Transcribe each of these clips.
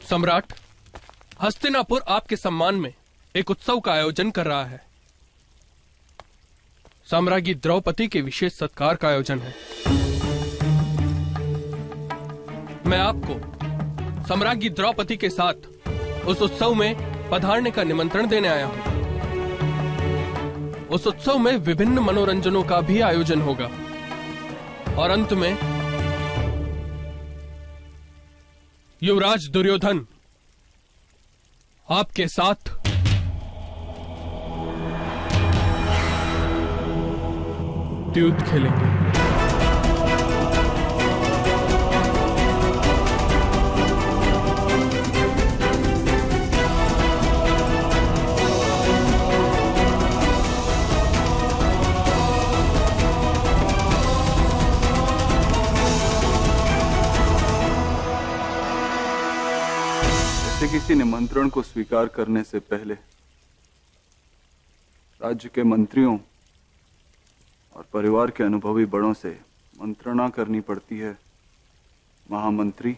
सम्राट, हस्तिनापुर आपके सम्मान में एक उत्सव का आयोजन कर रहा है। साम्राज्ञी द्रौपदी के विशेष सत्कार का आयोजन है। मैं आपको साम्राज्ञी द्रौपदी के साथ उस उत्सव में पधारने का निमंत्रण देने आया हूं। उस उत्सव में विभिन्न मनोरंजनों का भी आयोजन होगा और अंत में युवराज दुर्योधन आपके साथ युद्ध खेलेंगे। किसी निमंत्रण को स्वीकार करने से पहले राज्य के मंत्रियों और परिवार के अनुभवी बड़ों से मंत्रणा करनी पड़ती है। महामंत्री,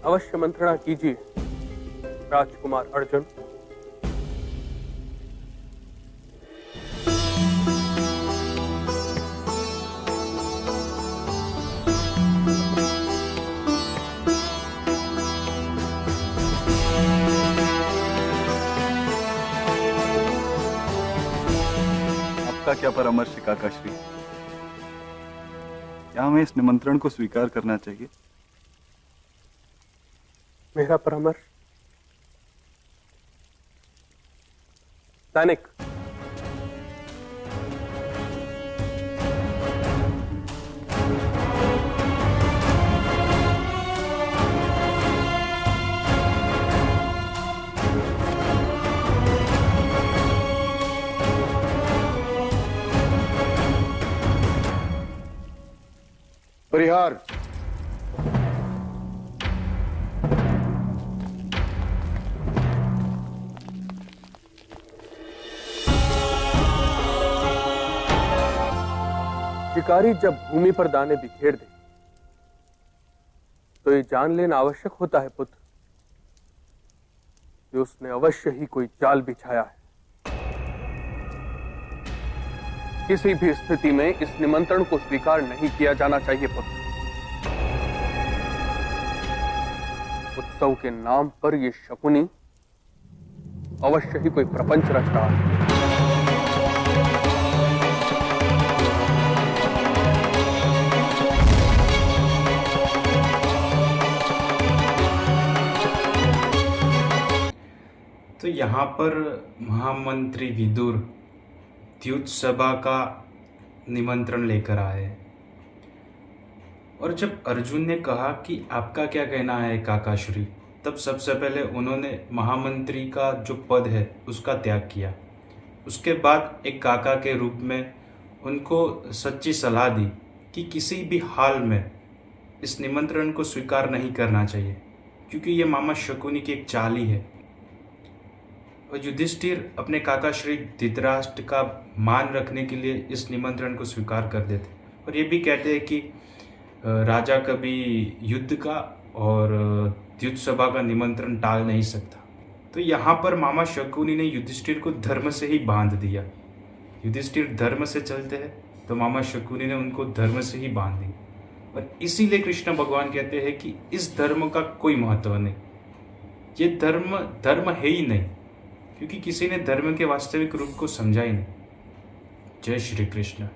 अवश्य मंत्रणा कीजिए राजकुमार अर्जुन। आपका क्या परामर्श है काकाश्री? क्या हमें इस निमंत्रण को स्वीकार करना चाहिए? मेरा परामर्श सैनिक, परिहार। शिकारी जब भूमि पर दाने बिखेर दे तो ये जान लेना आवश्यक होता है पुत्र कि उसने अवश्य ही कोई जाल बिछाया है। किसी भी स्थिति में इस निमंत्रण को स्वीकार नहीं किया जाना चाहिए पुत्र। उत्सव के नाम पर यह शकुनी अवश्य ही कोई प्रपंच रच रहा है। तो यहाँ पर महामंत्री विदुर द्यूत सभा का निमंत्रण लेकर आए और जब अर्जुन ने कहा कि आपका क्या कहना है काकाश्री, तब सबसे पहले उन्होंने महामंत्री का जो पद है उसका त्याग किया। उसके बाद एक काका के रूप में उनको सच्ची सलाह दी कि किसी भी हाल में इस निमंत्रण को स्वीकार नहीं करना चाहिए, क्योंकि ये मामा शकुनी की एक चाल ही है। और युधिष्ठिर अपने काका श्री धृतराष्ट्र का मान रखने के लिए इस निमंत्रण को स्वीकार कर देते और ये भी कहते हैं कि राजा कभी युद्ध का और द्यूत सभा का निमंत्रण टाल नहीं सकता। तो यहाँ पर मामा शकुनी ने युधिष्ठिर को धर्म से ही बांध दिया। युधिष्ठिर धर्म से चलते हैं तो मामा शकुनी ने उनको धर्म से ही बांध दिया और इसीलिए कृष्ण भगवान कहते हैं कि इस धर्म का कोई महत्व नहीं, ये धर्म है ही नहीं, क्योंकि किसी ने धर्म के वास्तविक रूप को समझा ही नहीं। जय श्री कृष्ण।